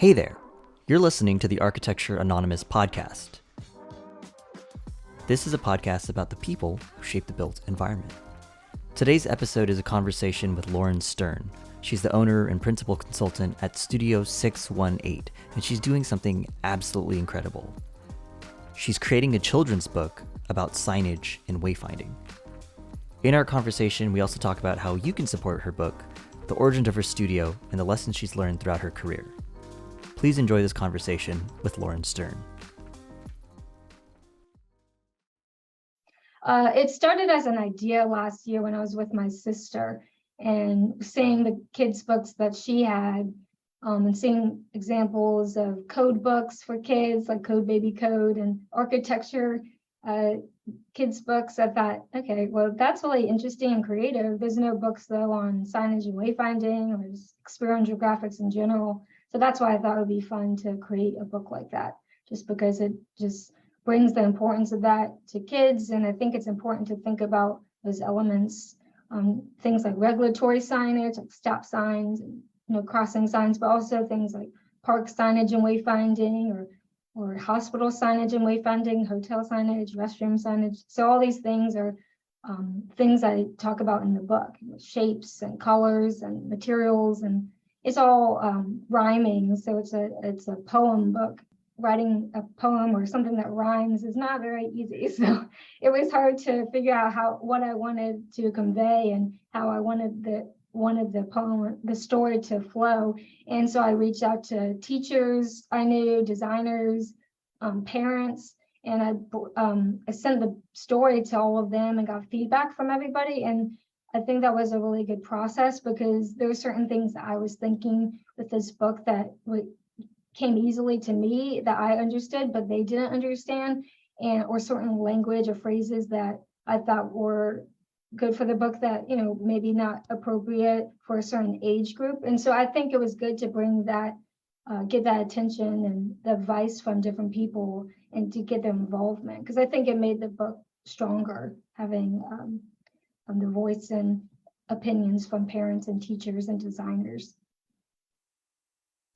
Hey there, you're listening to the Architecture Anonymous podcast. This is a podcast about the people who shape the built environment. Today's episode is a conversation with Lauren Stern. She's the owner and principal consultant at Studio 618, and she's doing something absolutely incredible. She's creating a children's book about signage and wayfinding. In our conversation, we also talk about how you can support her book, the origins of her studio, and the lessons she's learned throughout her career. Please enjoy this conversation with Lauren Stern. It started as an idea last year when I was with my sister and seeing the kids' books that she had, and seeing examples of code books for kids like Code Baby Code and architecture kids' books. I thought, okay, well, that's really interesting and creative. There's no books though on signage and wayfinding or experiential graphics in general. So that's why I thought it would be fun to create a book like that, just because it just brings the importance of that to kids. And I think it's important to think about those elements, things like regulatory signage, like stop signs, and crossing signs, but also things like park signage and wayfinding, or hospital signage and wayfinding, hotel signage, restroom signage. So all these things are things I talk about in the book, shapes and colors and materials, and it's all rhyming. So it's a poem book. Writing a poem or something that rhymes is not very easy. So it was hard to figure out what I wanted to convey and how I wanted the poem, the story to flow. And so I reached out to teachers I knew, designers, parents, and I sent the story to all of them and got feedback from everybody. And I think that was a really good process because there were certain things that I was thinking with this book that came easily to me that I understood, but they didn't understand, or certain language or phrases that I thought were good for the book that, maybe not appropriate for a certain age group. And so I think it was good to bring that, get that attention and the advice from different people and to get their involvement, because I think it made the book stronger, having the voice and opinions from parents and teachers and designers.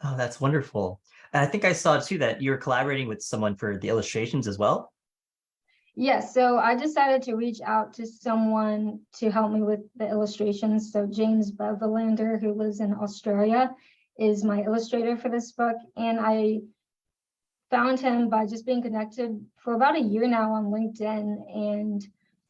Oh, that's wonderful. And I think I saw too that you're collaborating with someone for the illustrations as well. Yes, so I decided to reach out to someone to help me with the illustrations. So James Bevelander, who lives in Australia, is my illustrator for this book. And I found him by just being connected for about a year now on LinkedIn. And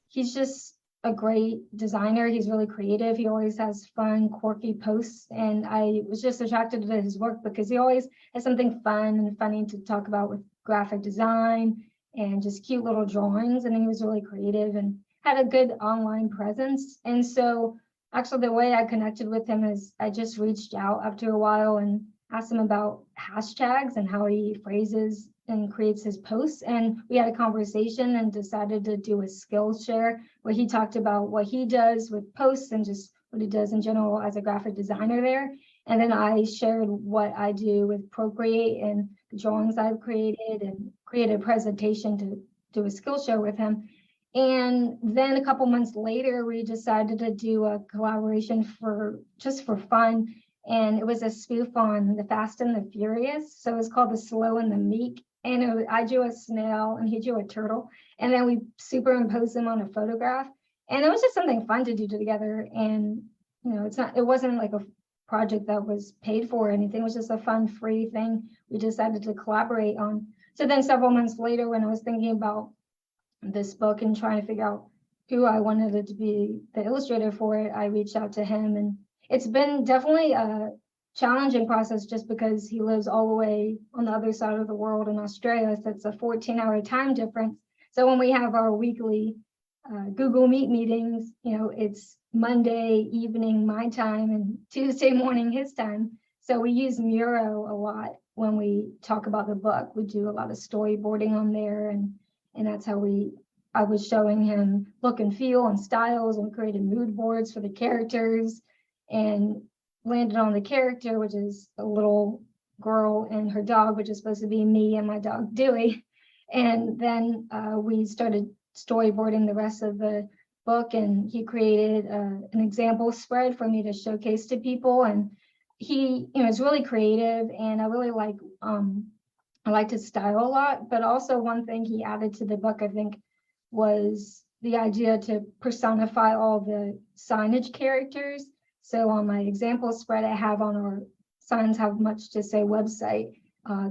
he's just a great designer. He's really creative. He always has fun, quirky posts. And I was just attracted to his work because he always has something fun and funny to talk about with graphic design and just cute little drawings. And he was really creative and had a good online presence. And so actually the way I connected with him is I just reached out after a while and asked him about hashtags and how he phrases and creates his posts. And we had a conversation and decided to do a skills share where he talked about what he does with posts and just what he does in general as a graphic designer there. And then I shared what I do with Procreate and the drawings I've created and created a presentation to do a skill show with him. And then a couple months later, we decided to do a collaboration for fun. And it was a spoof on the Fast and the Furious. So it's called The Slow and the Meek. And I drew a snail and he drew a turtle. And then we superimposed them on a photograph. And it was just something fun to do together. And, it wasn't like a project that was paid for or anything. It was just a fun, free thing we decided to collaborate on. So then several months later, when I was thinking about this book and trying to figure out who I wanted it to be the illustrator for it, I reached out to him. And it's been definitely a challenging process just because he lives all the way on the other side of the world in Australia. So it's a 14-hour time difference. So when we have our weekly Google Meet meetings, it's Monday evening my time and Tuesday morning his time. So we use Miro a lot when we talk about the book. We do a lot of storyboarding on there, and that's how I was showing him look and feel and styles, and created mood boards for the characters and landed on the character, which is a little girl and her dog, which is supposed to be me and my dog Dewey. And then we started storyboarding the rest of the book, and he created an example spread for me to showcase to people. And he, is really creative, and I really I liked his style a lot. But also one thing he added to the book, I think, was the idea to personify all the signage characters. So on my example spread I have on our signs have much to say website,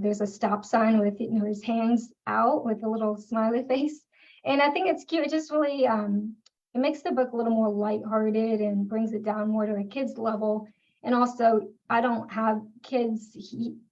there's a stop sign with his hands out with a little smiley face. And I think it's cute. It just really it makes the book a little more lighthearted and brings it down more to a kid's level. And also, I don't have kids,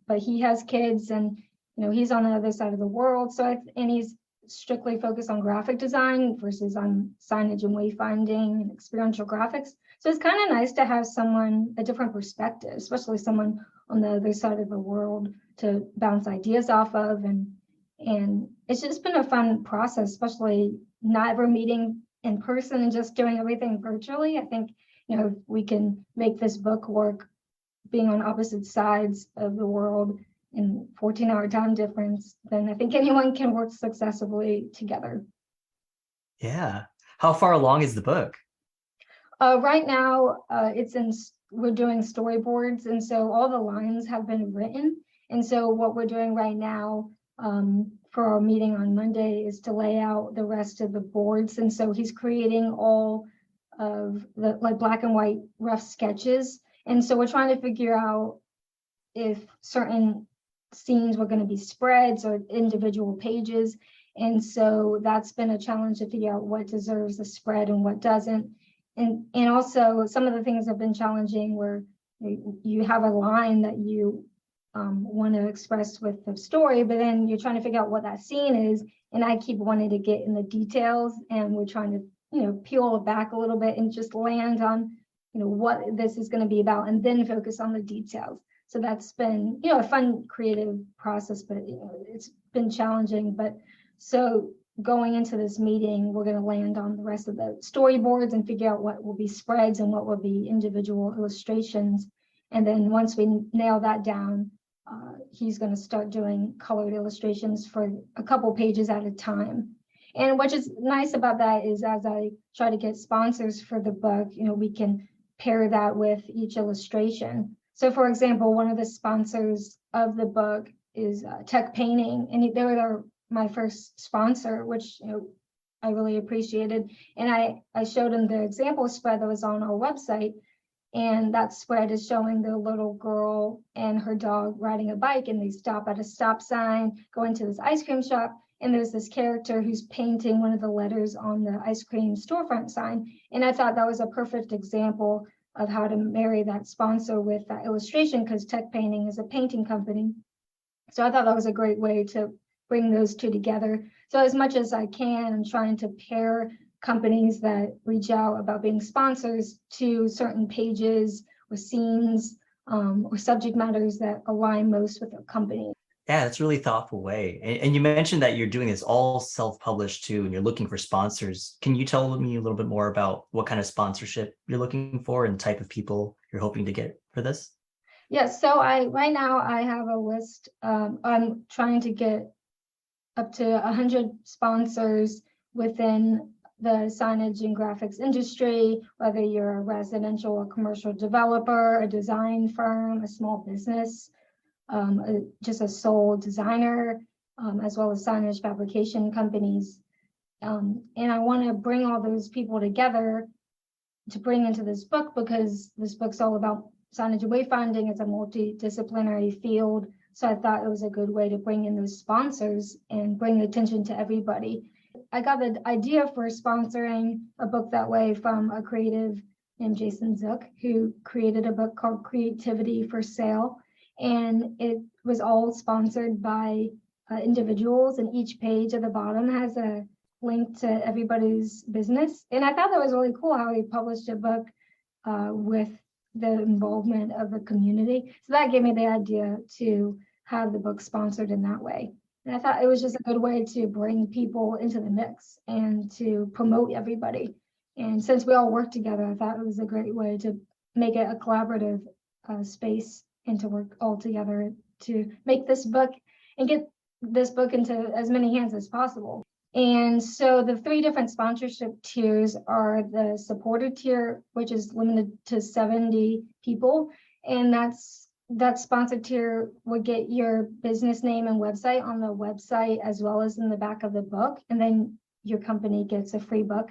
but he has kids, and he's on the other side of the world. So and he's strictly focused on graphic design versus on signage and wayfinding and experiential graphics. So it's kind of nice to have a different perspective, especially someone on the other side of the world to bounce ideas off of. And it's just been a fun process, especially not ever meeting in person and just doing everything virtually. I think, if we can make this book work being on opposite sides of the world in 14-hour time difference, then I think anyone can work successfully together. Yeah. How far along is the book? Right now, we're doing storyboards, and so all the lines have been written. And so what we're doing right now for our meeting on Monday is to lay out the rest of the boards. And so he's creating all of the black and white rough sketches. And so we're trying to figure out if certain scenes were going to be spreads or individual pages. And so that's been a challenge to figure out what deserves a spread and what doesn't. And also some of the things have been challenging where you have a line that you want to express with the story, but then you're trying to figure out what that scene is. And I keep wanting to get in the details, and we're trying to, peel it back a little bit and just land on, what this is going to be about, and then focus on the details. So that's been, a fun creative process, but it's been challenging. But so going into this meeting, we're going to land on the rest of the storyboards and figure out what will be spreads and what will be individual illustrations. And then once we nail that down, he's going to start doing colored illustrations for a couple pages at a time. And what is nice about that is, as I try to get sponsors for the book, we can pair that with each illustration. So for example, one of the sponsors of the book is Tech Painting, and they were my first sponsor, which I really appreciated. And I showed them the example spread that was on our website, and that spread is showing the little girl and her dog riding a bike, and they stop at a stop sign, go into this ice cream shop, and there's this character who's painting one of the letters on the ice cream storefront sign. And I thought that was a perfect example of how to marry that sponsor with that illustration, because Tech Painting is a painting company. So I thought that was a great way to bring those two together. So as much as I can, I'm trying to pair companies that reach out about being sponsors to certain pages or scenes or subject matters that align most with the company. Yeah, that's a really thoughtful way. And you mentioned that you're doing this all self-published too, and you're looking for sponsors. Can you tell me a little bit more about what kind of sponsorship you're looking for and type of people you're hoping to get for this? Yes, so right now I have a list. I'm trying to get up to 100 sponsors within the signage and graphics industry, whether you're a residential or commercial developer, a design firm, a small business, just a sole designer, as well as signage fabrication companies. And I want to bring all those people together to bring into this book, because this book's all about signage and wayfinding. It's a multidisciplinary field. So I thought it was a good way to bring in those sponsors and bring attention to everybody. I got the idea for sponsoring a book that way from a creative named Jason Zook, who created a book called Creativity for Sale. And it was all sponsored by individuals, and each page at the bottom has a link to everybody's business. And I thought that was really cool how he published a book with the involvement of the community. So that gave me the idea to have the book sponsored in that way. And I thought it was just a good way to bring people into the mix and to promote everybody. And since we all work together, I thought it was a great way to make it a collaborative space and to work all together to make this book and get this book into as many hands as possible. And so the 3 different sponsorship tiers are the supporter tier, which is limited to 70 people. and that sponsored tier would get your business name and website on the website as well as in the back of the book, and then your company gets a free book.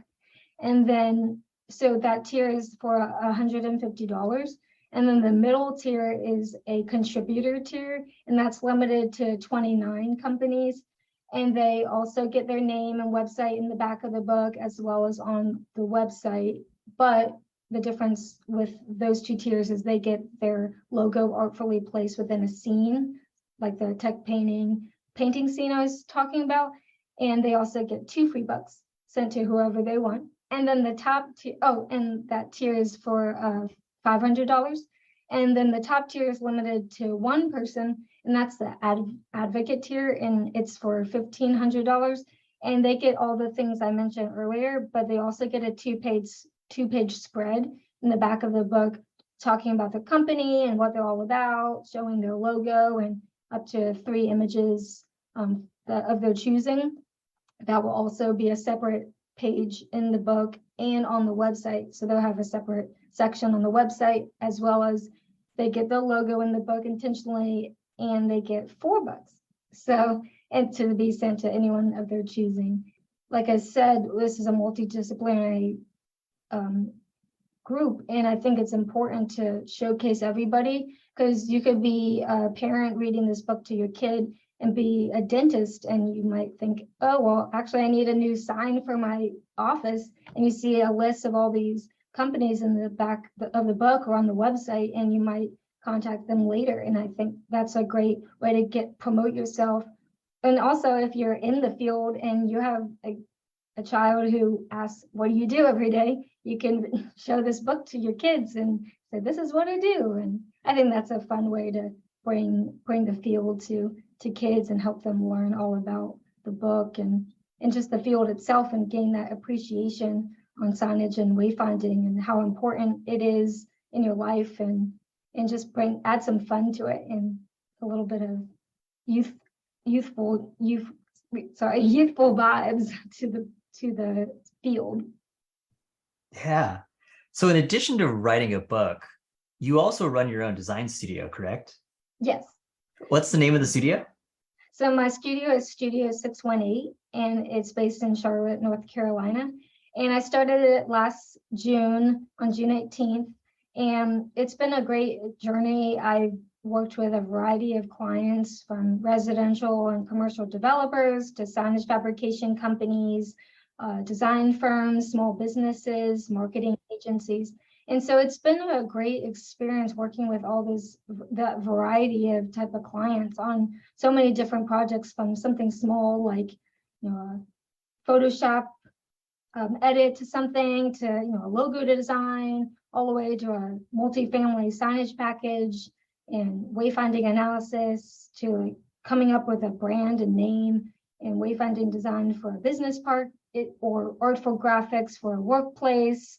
And then, so that tier is for $150. And then the middle tier is a contributor tier, and that's limited to 29 companies. And they also get their name and website in the back of the book as well as on the website. But the difference with those two tiers is they get their logo artfully placed within a scene, like the tech painting scene I was talking about. And they also get 2 free books sent to whoever they want. And then the top tier, and that tier is for $500. And then the top tier is limited to 1 person, and that's the advocate tier, and it's for $1,500. And they get all the things I mentioned earlier, but they also get a two-page spread in the back of the book talking about the company and what they're all about, showing their logo and up to 3 images of their choosing. That will also be a separate page in the book and on the website. So they'll have a separate section on the website, as well as they get the logo in the book intentionally, and they get 4 books. So, and to be sent to anyone of their choosing. Like I said, this is a multidisciplinary group, and I think it's important to showcase everybody, because you could be a parent reading this book to your kid and be a dentist, and you might think, oh, well, actually I need a new sign for my office, and you see a list of all these companies in the back of the book or on the website, and you might contact them later. And I think that's a great way to promote yourself. And also, if you're in the field and you have a child who asks, what do you do every day? You can show this book to your kids and say, this is what I do. And I think that's a fun way to bring the field to kids and help them learn all about the book and just the field itself, and gain that appreciation on signage and wayfinding and how important it is in your life, and just add some fun to it and a little bit of youthful vibes to the field. Yeah. So in addition to writing a book, you also run your own design studio, correct? Yes. What's the name of the studio? So my studio is Studio 618, and it's based in Charlotte, North Carolina. And I started it last June, on June 18th. And it's been a great journey. I've worked with a variety of clients, from residential and commercial developers to signage fabrication companies, design firms, small businesses, marketing agencies. And so it's been a great experience working with that variety of type of clients on so many different projects, from something small like Photoshop edit to something to a logo design, all the way to a multifamily signage package and wayfinding analysis, to coming up with a brand and name and wayfinding design for a business park, or artful graphics for a workplace,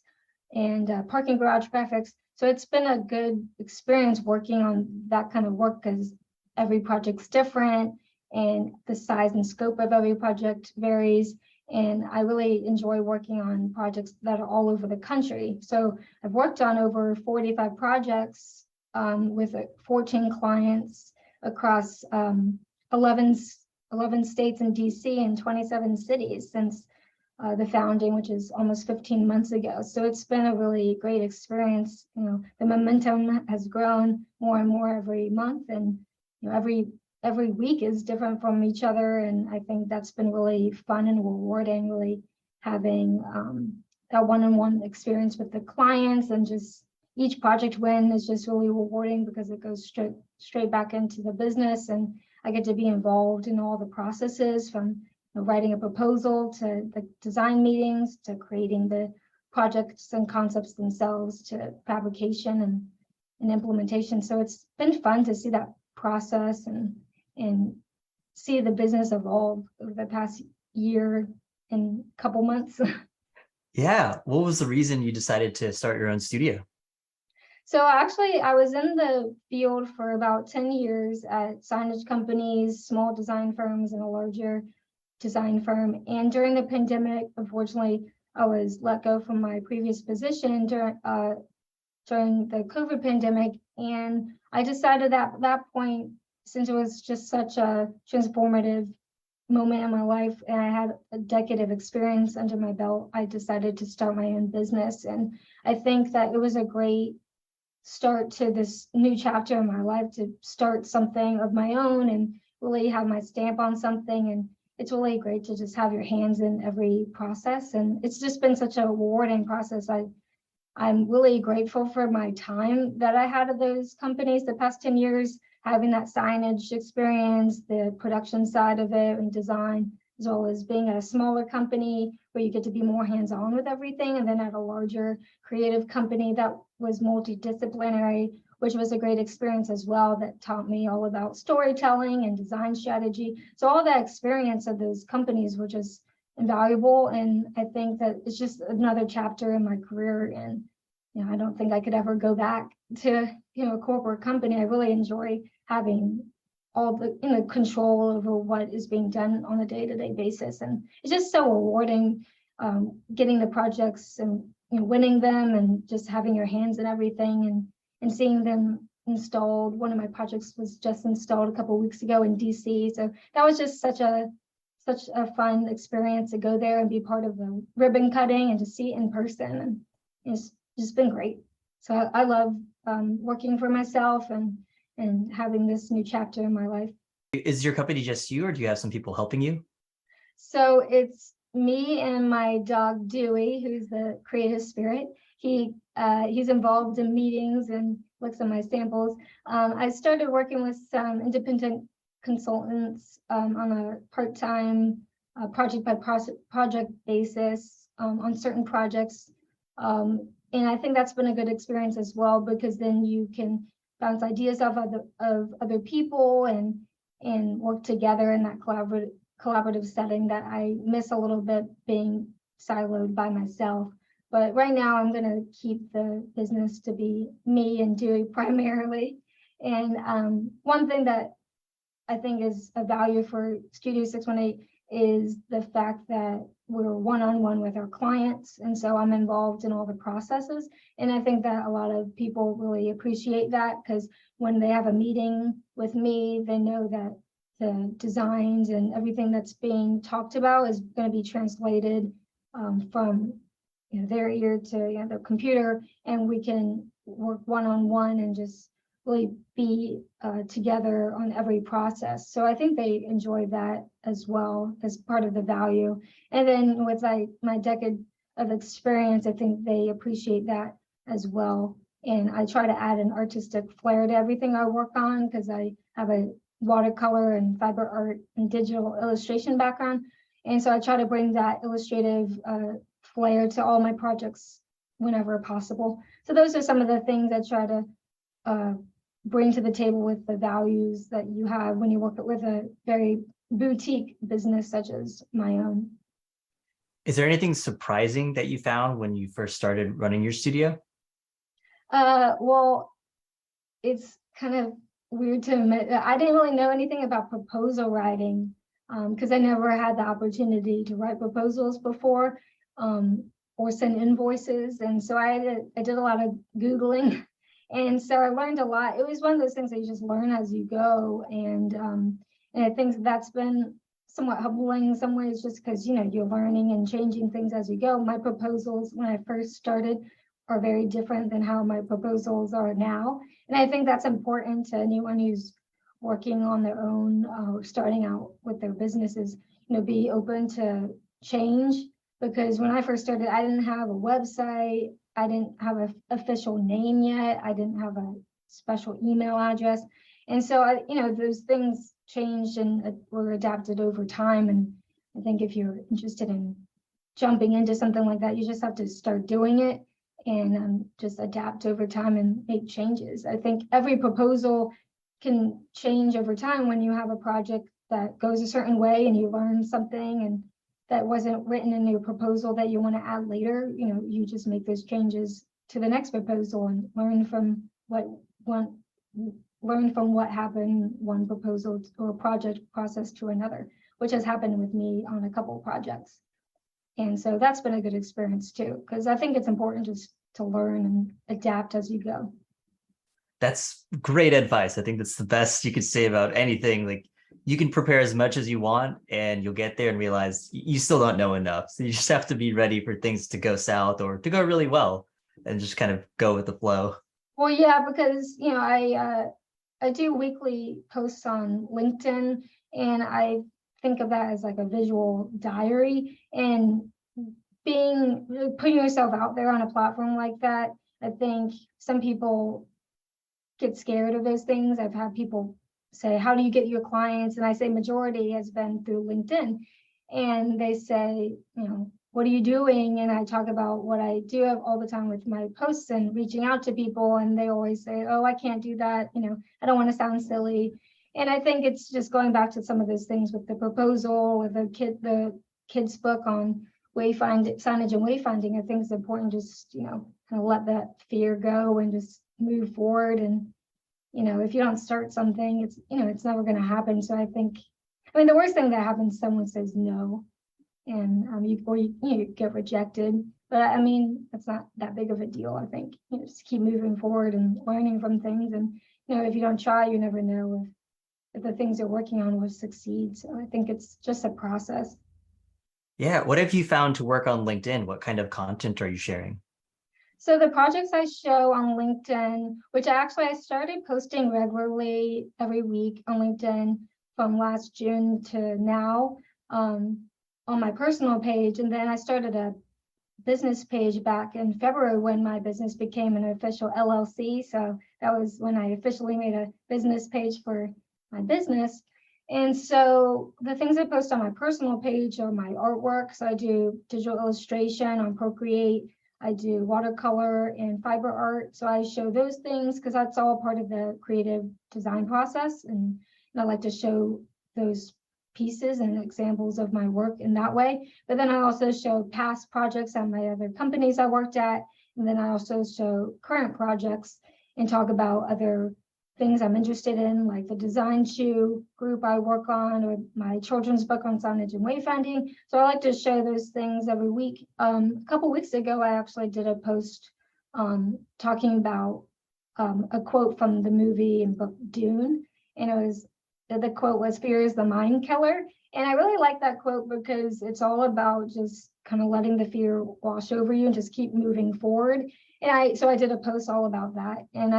and parking garage graphics. So it's been a good experience working on that kind of work, because every project's different and the size and scope of every project varies. And I really enjoy working on projects that are all over the country. So I've worked on over 45 projects with 14 clients across 11 states and DC and 27 cities since the founding, which is almost 15 months ago. So it's been a really great experience. The momentum has grown more and more every month, and every week is different from each other. And I think that's been really fun and rewarding, really having that one-on-one experience with the clients, and just each project win is just really rewarding because it goes straight back into the business, and I get to be involved in all the processes, from writing a proposal to the design meetings to creating the projects and concepts themselves to fabrication and implementation. So it's been fun to see that process and see the business evolve over the past year and couple months. Yeah. What was the reason you decided to start your own studio? So actually, I was in the field for about 10 years at signage companies, small design firms, and a larger design firm. And during the pandemic, unfortunately, I was let go from my previous position during the COVID pandemic. And I decided at that point, since it was just such a transformative moment in my life and I had a decade of experience under my belt, I decided to start my own business. And I think that it was a great start to this new chapter in my life, to start something of my own and really have my stamp on something. And it's really great to just have your hands in every process. And it's just been such a rewarding process. I'm really grateful for my time that I had at those companies the past 10 years, having that signage experience, the production side of it and design, as well as being at a smaller company where you get to be more hands-on with everything, and then at a larger creative company that was multidisciplinary, which was a great experience as well, that taught me all about storytelling and design strategy. So all that experience of those companies were just invaluable. And I think that it's just another chapter in my career. And I don't think I could ever go back to a corporate company. I really enjoy having all the control over what is being done on a day-to-day basis. And it's just so rewarding, getting the projects and winning them and just having your hands in everything and seeing them installed. One of my projects was just installed a couple of weeks ago in DC. So that was just such a fun experience to go there and be part of the ribbon cutting and to see it in person. And it's just been great. So I love working for myself and having this new chapter in my life. Is your company just you, or do you have some people helping you? So it's me and my dog Dewey, who's the creative spirit. He's involved in meetings and looks at my samples. I started working with some independent consultants on a part-time project by project basis on certain projects. And I think that's been a good experience as well, because then you can bounce ideas off of other people and work together in that collaborative setting that I miss a little bit, being siloed by myself. But right now I'm going to keep the business to be me and Dewey primarily. And one thing that I think is a value for Studio 618 is the fact that we're one-on-one with our clients. And so I'm involved in all the processes. And I think that a lot of people really appreciate that, because when they have a meeting with me, they know that the designs and everything that's being talked about is going to be translated from their ear to their computer, and we can work one-on-one and just really be together on every process. So I think they enjoy that as well as part of the value. And then with my decade of experience, I think they appreciate that as well. And I try to add an artistic flair to everything I work on, because I have a watercolor and fiber art and digital illustration background. And so I try to bring that illustrative flair to all my projects whenever possible. So those are some of the things I try to bring to the table with the values that you have when you work with a very boutique business such as my own. Is there anything surprising that you found when you first started running your studio? Well, it's kind of weird to admit, I didn't really know anything about proposal writing, because I never had the opportunity to write proposals before, or send invoices. And so I did a lot of Googling. And so I learned a lot. It was one of those things that you just learn as you go. And I think that's been somewhat humbling in some ways, just because, you're learning and changing things as you go. My proposals when I first started are very different than how my proposals are now. And I think that's important to anyone who's working on their own or starting out with their businesses, be open to change. Because when I first started, I didn't have a website. I didn't have an official name yet. I didn't have a special email address. And so, those things changed and were adapted over time. And I think if you're interested in jumping into something like that, you just have to start doing it and just adapt over time and make changes. I think every proposal can change over time when you have a project that goes a certain way and you learn something and that wasn't written in your proposal that you want to add later. You just make those changes to the next proposal and learn from what happened one proposal or project process to another, which has happened with me on a couple of projects. And so that's been a good experience too, because I think it's important to to learn and adapt as you go. That's great advice. I think that's the best you could say about anything. Like, you can prepare as much as you want and you'll get there and realize you still don't know enough. So you just have to be ready for things to go south or to go really well and just kind of go with the flow. Well, yeah, because I do weekly posts on LinkedIn, and I think of that as like a visual diary. And putting yourself out there on a platform like that, I think some people get scared of those things. I've had people say, how do you get your clients? And I say majority has been through LinkedIn. And they say, what are you doing? And I talk about what I do all the time with my posts and reaching out to people. And they always say, oh, I can't do that. I don't want to sound silly. And I think it's just going back to some of those things with the proposal, with the kids book on signage and wayfinding. I think it's important just, kind of let that fear go and just move forward. And, if you don't start something, it's never going to happen. So I think, the worst thing that happens, someone says no, and you get rejected. But it's not that big of a deal. I think just keep moving forward and learning from things. And if you don't try, you never know if the things you're working on will succeed. So I think it's just a process. Yeah. What have you found to work on LinkedIn? What kind of content are you sharing? So the projects I show on LinkedIn, which I started posting regularly every week on LinkedIn from last June to now, on my personal page. And then I started a business page back in February when my business became an official LLC. So that was when I officially made a business page for my business. And so the things I post on my personal page are my artwork. So I do digital illustration on Procreate. I do watercolor and fiber art. So I show those things because that's all part of the creative design process. And I like to show those pieces and examples of my work in that way. But then I also show past projects at my other companies I worked at. And then I also show current projects and talk about other things I'm interested in, like the design shoe group I work on, or my children's book on signage and wayfinding. So I like to show those things every week. A couple weeks ago, I actually did a post talking about a quote from the movie and book Dune. And the quote was, "Fear is the mind killer." And I really like that quote because it's all about just kind of letting the fear wash over you and just keep moving forward. And I did a post all about that. And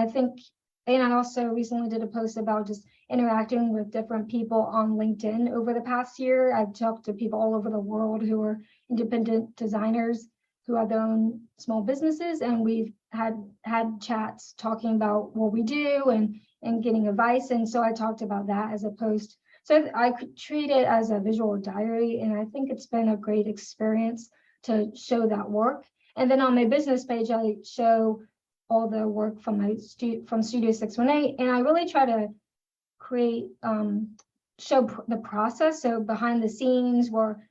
I also recently did a post about just interacting with different people on LinkedIn over the past year. I've talked to people all over the world who are independent designers who have their own small businesses. And we've had chats talking about what we do and getting advice. And so I talked about that as a post. So I could treat it as a visual diary. And I think it's been a great experience to show that work. And then on my business page, I show all the work from from Studio 618, and I really try to show the process. So behind the scenes, where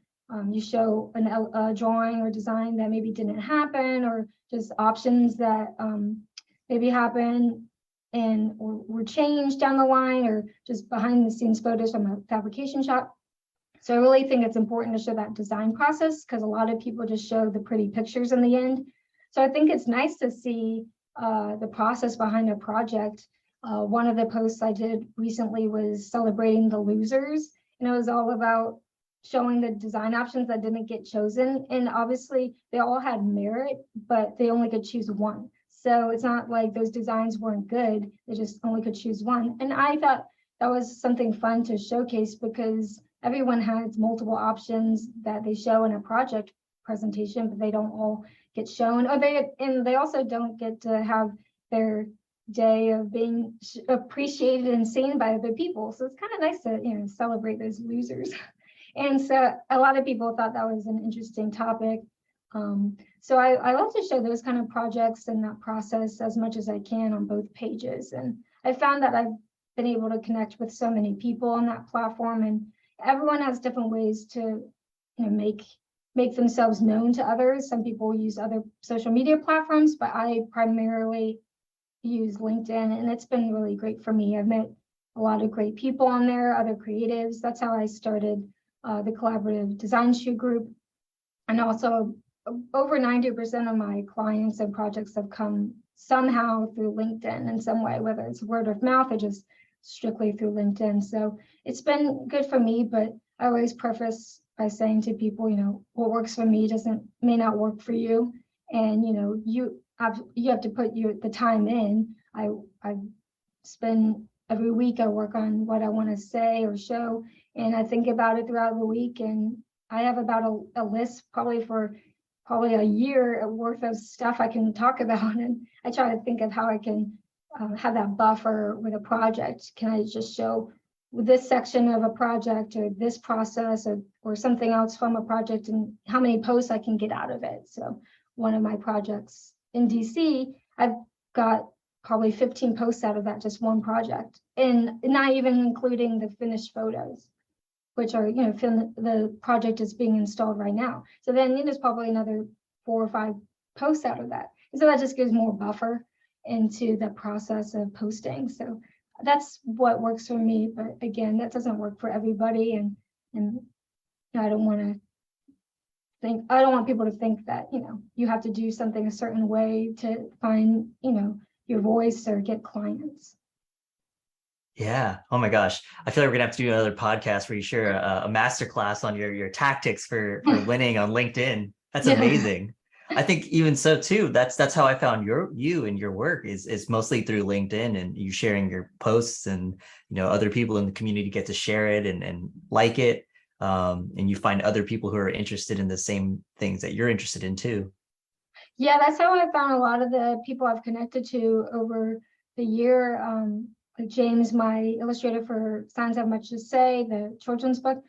you show a drawing or design that maybe didn't happen, or just options that maybe happen and or were changed down the line, or just behind the scenes photos from a fabrication shop. So I really think it's important to show that design process because a lot of people just show the pretty pictures in the end. So I think it's nice to see the process behind a project. One of the posts I did recently was celebrating the losers, and it was all about showing the design options that didn't get chosen. And obviously they all had merit, but they only could choose one. So it's not like those designs weren't good, they just only could choose one. And I thought that was something fun to showcase because everyone has multiple options that they show in a project presentation, but they don't all get shown, or they also don't get to have their day of being appreciated and seen by other people. So it's kind of nice to celebrate those losers. And so a lot of people thought that was an interesting topic. So I love to show those kind of projects and that process as much as I can on both pages. And I found that I've been able to connect with so many people on that platform, and everyone has different ways to make themselves known to others. Some people use other social media platforms, but I primarily use LinkedIn, and it's been really great for me. I've met a lot of great people on there, other creatives. That's how I started the collaborative design shoe group. And also over 90% of my clients and projects have come somehow through LinkedIn in some way, whether it's word of mouth or just strictly through LinkedIn. So it's been good for me, but I always preface by saying to people, what works for me may not work for you. And, you have to put the time in. I spend every week, I work on what I want to say or show, and I think about it throughout the week. And I have about a list probably a year worth of stuff I can talk about. And I try to think of how I can have that buffer with a project. Can I just show this section of a project or this process or something else from a project, and how many posts I can get out of it? So one of my projects in DC, I've got probably 15 posts out of that, just one project, and not even including the finished photos, which are, the project is being installed right now. So then there's probably another 4 or 5 posts out of that. And so that just gives more buffer into the process of posting. So that's what works for me. But again, that doesn't work for everybody. And I don't want people to think that, you have to do something a certain way to find, your voice or get clients. Yeah. Oh my gosh. I feel like we're gonna have to do another podcast where you share a masterclass on your tactics for winning on LinkedIn. That's amazing. I think even so too, that's how I found you and your work is mostly through LinkedIn, and you sharing your posts, and other people in the community get to share it and like it. And you find other people who are interested in the same things that you're interested in too. Yeah, that's how I found a lot of the people I've connected to over the year. Like James, my illustrator for Signs Have Much to Say, the children's book,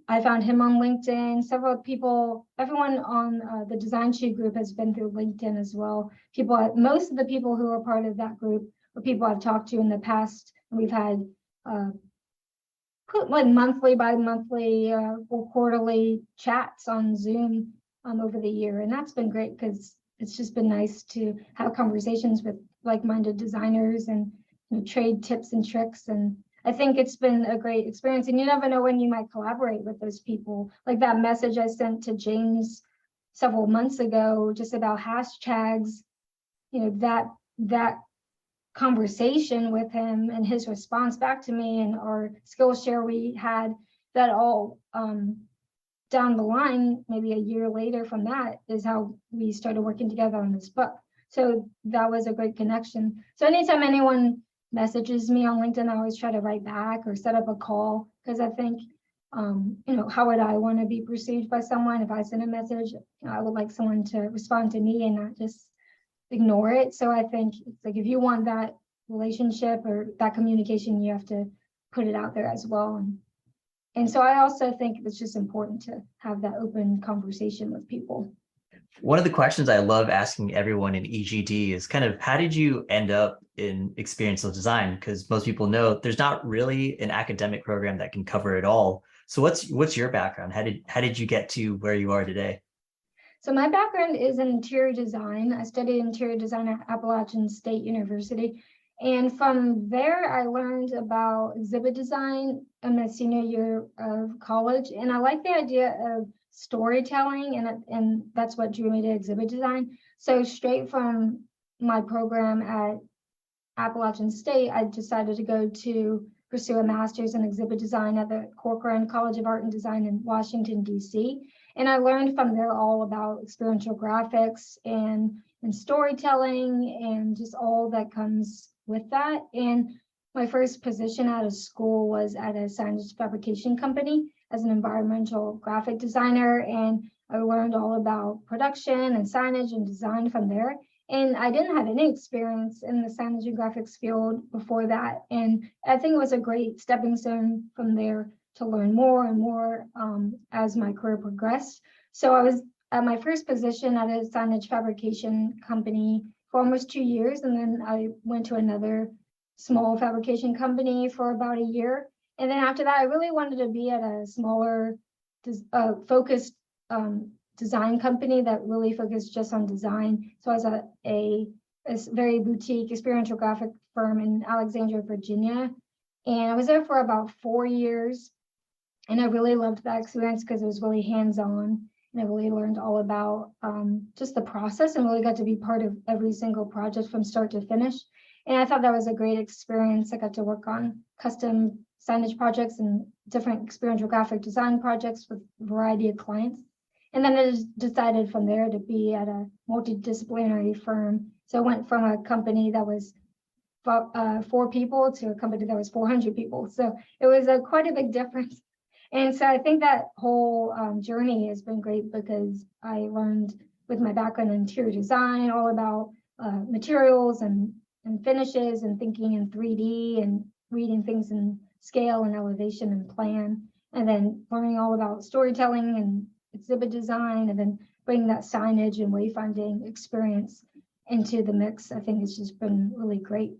I found him on LinkedIn. Several people, everyone on the Design Shoe group has been through LinkedIn as well. Most of the people who are part of that group are people I've talked to in the past. We've had like monthly, bi-monthly, or quarterly chats on Zoom over the year. And that's been great because it's just been nice to have conversations with like-minded designers and trade tips and tricks. And I think it's been a great experience. And you never know when you might collaborate with those people. Like that message I sent to James several months ago, just about hashtags, that conversation with him and his response back to me and our Skillshare we had, that all down the line, maybe a year later from that, is how we started working together on this book. So that was a great connection. So anytime anyone messages me on LinkedIn, I always try to write back or set up a call, because I think, how would I want to be perceived by someone if I send a message? I would like someone to respond to me and not just ignore it. So I think it's like, if you want that relationship or that communication, you have to put it out there as well. And so I also think it's just important to have that open conversation with people. One of the questions I love asking everyone in EGD is kind of, how did you end up in experiential design? Because most people know there's not really an academic program that can cover it all. So what's your background? How did you get to where you are today? So my background is in interior design. I studied interior design at Appalachian State University. And from there, I learned about exhibit design in my senior year of college. And I like the idea of storytelling, and that's what drew me to exhibit design. So straight from my program at Appalachian State, I decided to go to pursue a master's in exhibit design at the Corcoran College of Art and Design in Washington, D.C. And I learned from there all about experiential graphics and storytelling and just all that comes with that. And my first position out of school was at a signage fabrication company as an environmental graphic designer. And I learned all about production and signage and design from there. And I didn't have any experience in the signage and graphics field before that. And I think it was a great stepping stone from there to learn more and more as my career progressed. So I was at my first position at a signage fabrication company for almost 2 years. And then I went to another small fabrication company for about a year. And then after that, I really wanted to be at a smaller focused design company that really focused just on design. So I was at a very boutique experiential graphic firm in Alexandria, Virginia. And I was there for about 4 years. And I really loved that experience because it was really hands-on. And I really learned all about just the process and really got to be part of every single project from start to finish. And I thought that was a great experience. I got to work on custom signage projects and different experiential graphic design projects with a variety of clients. And then I just decided from there to be at a multidisciplinary firm. So I went from a company that was 4 people to a company that was 400 people. So it was quite a big difference. And so I think that whole journey has been great because I learned with my background in interior design all about materials and finishes and thinking in 3D and reading things in scale and elevation and plan, and then learning all about storytelling and exhibit design, and then bringing that signage and wayfinding experience into the mix. I think it's just been really great.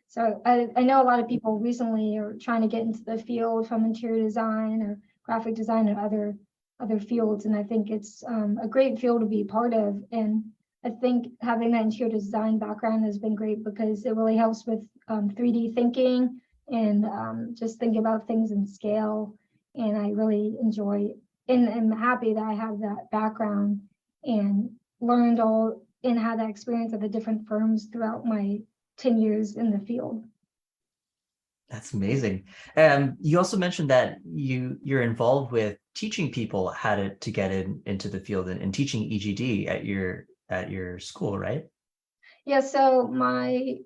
So I know a lot of people recently are trying to get into the field from interior design or graphic design and other fields, and I think it's a great field to be part of. And I think having that interior design background has been great because it really helps with 3D thinking and just thinking about things in scale. And I really enjoy and am happy that I have that background and learned all and had that experience at the different firms throughout my 10 years in the field. That's amazing. You also mentioned that you're involved with teaching people how to get into the field and teaching EGD at your school, right? Yeah, so my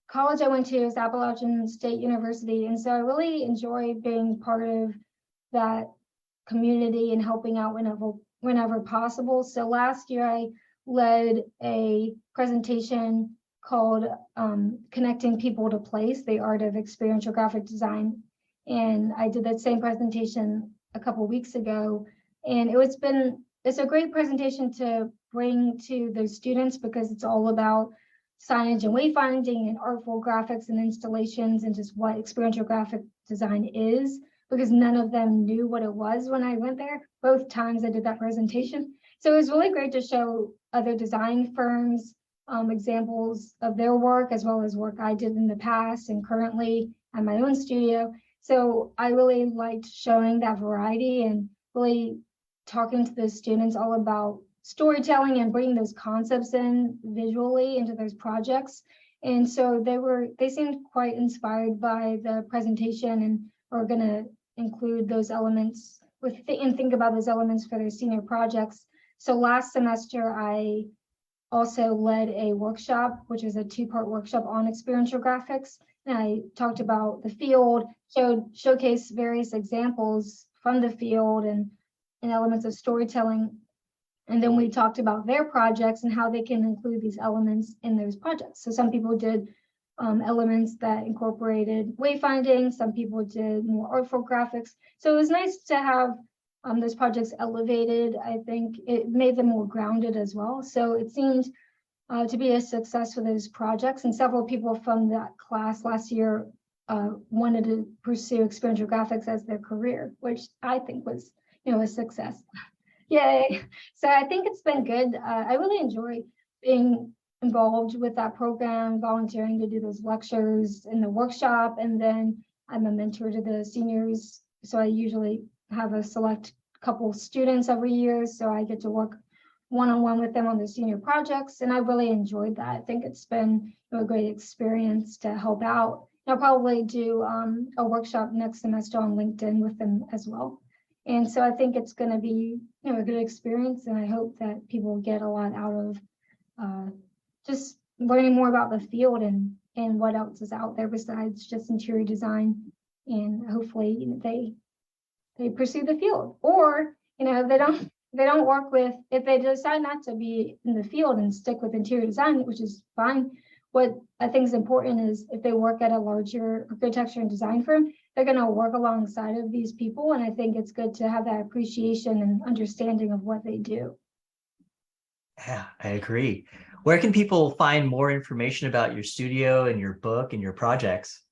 college I went to is Appalachian State University, and so I really enjoy being part of that community and helping out whenever possible. So last year I led a presentation called Connecting People to Place, the Art of Experiential Graphic Design. And I did that same presentation a couple weeks ago. And it's a great presentation to bring to the students because it's all about signage and wayfinding and artful graphics and installations and just what experiential graphic design is, because none of them knew what it was when I went there, both times I did that presentation. So it was really great to show other design firms examples of their work, as well as work I did in the past and currently at my own studio. So I really liked showing that variety and really talking to the students all about storytelling and bringing those concepts in visually into those projects. And so they seemed quite inspired by the presentation and are going to include those elements and think about those elements for their senior projects. So last semester, I also led a workshop, which is a 2-part workshop on experiential graphics. And I talked about the field, showcase various examples from the field and elements of storytelling. And then we talked about their projects and how they can include these elements in those projects. So some people did elements that incorporated wayfinding, some people did more artful graphics. So it was nice to have those projects elevated. I think it made them more grounded as well. So it seemed to be a success for those projects. And several people from that class last year wanted to pursue experiential graphics as their career, which I think was, a success. Yay. So I think it's been good. I really enjoy being involved with that program, volunteering to do those lectures in the workshop. And then I'm a mentor to the seniors. So I usually have a select couple students every year. So I get to work one-on-one with them on their senior projects. And I really enjoyed that. I think it's been a great experience to help out. I'll probably do a workshop next semester on LinkedIn with them as well. And so I think it's going to be, a good experience. And I hope that people get a lot out of just learning more about the field and what else is out there besides just interior design. And hopefully they pursue the field, or they don't work with, if they decide not to be in the field and stick with interior design, which is fine. What I think is important is if they work at a larger architecture and design firm, they're going to work alongside of these people. And I think it's good to have that appreciation and understanding of what they do. Yeah, I agree. Where can people find more information about your studio and your book and your projects?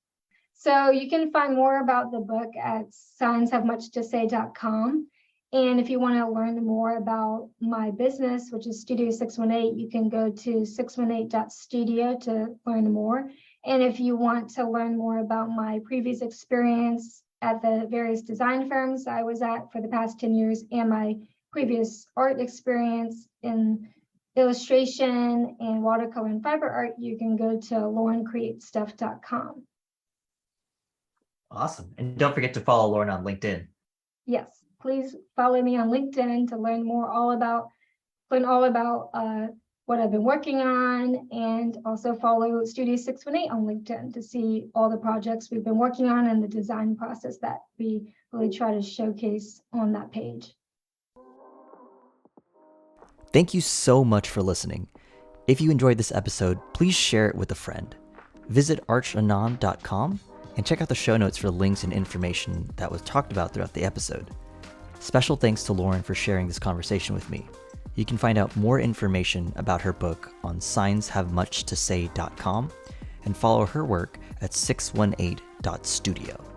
So you can find more about the book at signshavemuchtosay.com. And if you want to learn more about my business, which is Studio 618, you can go to 618.studio to learn more. And if you want to learn more about my previous experience at the various design firms I was at for the past 10 years and my previous art experience in illustration and watercolor and fiber art, you can go to laurencreatestuff.com. Awesome. And don't forget to follow Lauren on LinkedIn. Yes, please follow me on LinkedIn to learn all about what I've been working on, and also follow Studio 618 on LinkedIn to see all the projects we've been working on and the design process that we really try to showcase on that page. Thank you so much for listening. If you enjoyed this episode, please share it with a friend. Visit archanon.com and check out the show notes for links and information that was talked about throughout the episode. Special thanks to Lauren for sharing this conversation with me. You can find out more information about her book on signshavemuchtosay.com and follow her work at 618.studio.